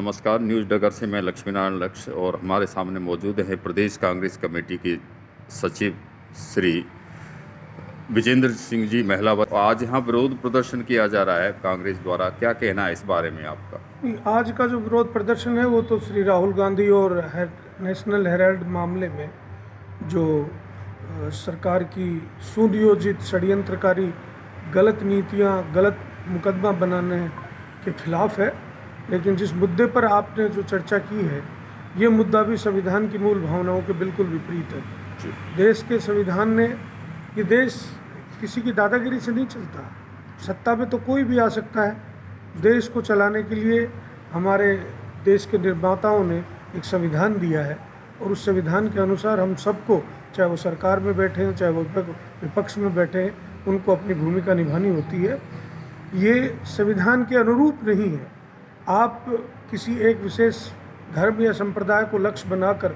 नमस्कार। न्यूज़ डगर से मैं लक्ष्मीनारायण लक्ष्य और हमारे सामने मौजूद हैं प्रदेश कांग्रेस कमेटी के सचिव श्री विजेंद्र सिंह जी महिलावत। आज यहाँ विरोध प्रदर्शन किया जा रहा है कांग्रेस द्वारा, क्या कहना है इस बारे में आपका? आज का जो विरोध प्रदर्शन है वो तो श्री राहुल गांधी और नेशनल हेराल्ड मामले में जो सरकार की सुनियोजित षड्यंत्रकारी गलत नीतियां, गलत मुकदमा बनाने के खिलाफ है। लेकिन जिस मुद्दे पर आपने जो चर्चा की है, ये मुद्दा भी संविधान की मूल भावनाओं के बिल्कुल विपरीत है। देश के संविधान ने, ये देश किसी की दादागिरी से नहीं चलता। सत्ता में तो कोई भी आ सकता है। देश को चलाने के लिए हमारे देश के निर्माताओं ने एक संविधान दिया है और उस संविधान के अनुसार हम सबको, चाहे वो सरकार में बैठे हैं, चाहे वो विपक्ष में बैठे हैं, उनको अपनी भूमिका निभानी होती है। ये संविधान के अनुरूप नहीं है। आप किसी एक विशेष धर्म या संप्रदाय को लक्ष्य बनाकर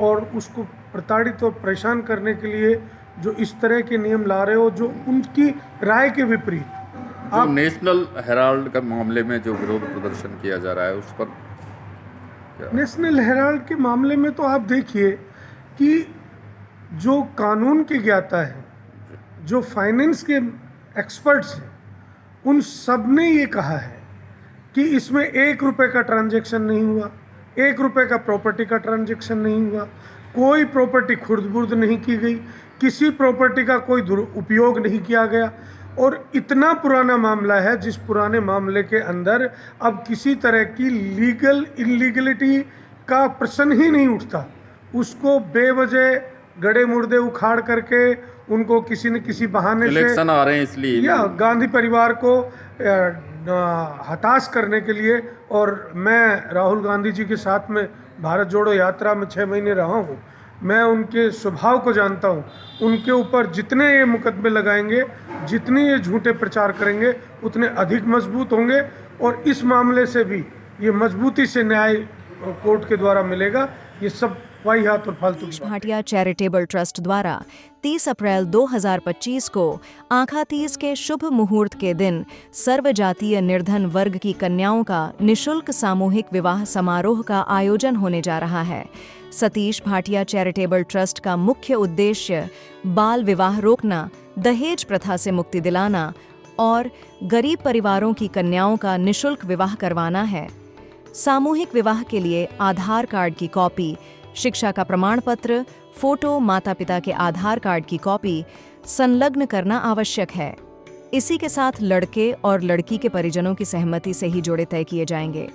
और उसको प्रताड़ित और परेशान करने के लिए जो इस तरह के नियम ला रहे हो, जो उनकी राय के विपरीत। आप नेशनल हेराल्ड का मामले में जो विरोध प्रदर्शन किया जा रहा है उस पर क्या? नेशनल हेराल्ड के मामले में तो आप देखिए कि जो कानून के ज्ञाता है, जो फाइनेंस के एक्सपर्ट्स हैं, उन सब ने ये कहा है कि इसमें 1 रुपये का ट्रांजैक्शन नहीं हुआ, 1 रुपये का प्रॉपर्टी का ट्रांजैक्शन नहीं हुआ, कोई प्रॉपर्टी खुर्द-बुर्द नहीं की गई, किसी प्रॉपर्टी का कोई दुरुपयोग नहीं किया गया। और इतना पुराना मामला है जिस पुराने मामले के अंदर अब किसी तरह की लीगल इलीगलिटी का प्रश्न ही नहीं उठता। उसको बेवजह गड़े मुर्दे उखाड़ करके उनको किसी न किसी बहाने से इलेक्शन आ रहे हैं इसलिए, या गांधी परिवार को हताश करने के लिए। और मैं राहुल गांधी जी के साथ में भारत जोड़ो यात्रा में 6 महीने रहा हूँ। मैं उनके स्वभाव को जानता हूँ। उनके ऊपर जितने ये मुकदमे लगाएंगे, जितने ये झूठे प्रचार करेंगे, उतने अधिक मजबूत होंगे। और इस मामले से भी ये मजबूती से न्याय कोर्ट के द्वारा मिलेगा। ये सब वाहियात और फालतू की भाटिया चैरिटेबल ट्रस्ट द्वारा 30 अप्रैल 2025 को आँखा तीज के शुभ मुहूर्त के दिन सर्वजातीय निर्धन वर्ग की कन्याओं का निशुल्क सामूहिक विवाह समारोह का आयोजन होने जा रहा है। सतीश भाटिया चैरिटेबल ट्रस्ट का मुख्य उद्देश्य बाल विवाह रोकना, दहेज प्रथा से मुक्ति दिलाना और गरीब परिवारों की कन्याओं का निशुल्क विवाह करवाना है। सामूहिक विवाह के लिए आधार कार्ड की कॉपी, शिक्षा का प्रमाण पत्र, फोटो, माता पिता के आधार कार्ड की कॉपी संलग्न करना आवश्यक है। इसी के साथ लड़के और लड़की के परिजनों की सहमति से ही जोड़े तय किए जाएंगे।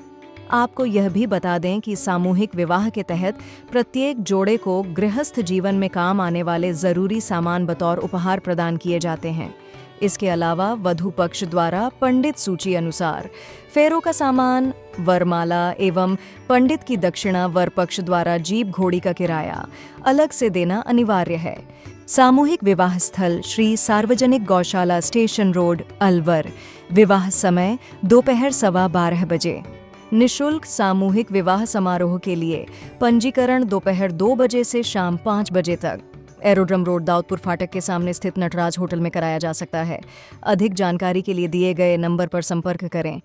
आपको यह भी बता दें कि सामूहिक विवाह के तहत प्रत्येक जोड़े को गृहस्थ जीवन में काम आने वाले जरूरी सामान बतौर उपहार प्रदान किए जाते हैं। इसके अलावा वधू पक्ष द्वारा पंडित सूची अनुसार फेरों का सामान, वरमाला एवं पंडित की दक्षिणा वर पक्ष द्वारा जीप घोड़ी का किराया अलग से देना अनिवार्य है। सामूहिक विवाह स्थल श्री सार्वजनिक गौशाला स्टेशन रोड, अलवर। विवाह समय दोपहर 12:15 बजे। निशुल्क सामूहिक विवाह समारोह के लिए पंजीकरण दोपहर 2 बजे से शाम 5 बजे तक एरोड्रम रोड, दाऊदपुर फाटक के सामने स्थित नटराज होटल में कराया जा सकता है। अधिक जानकारी के लिए दिए गए नंबर पर संपर्क करें।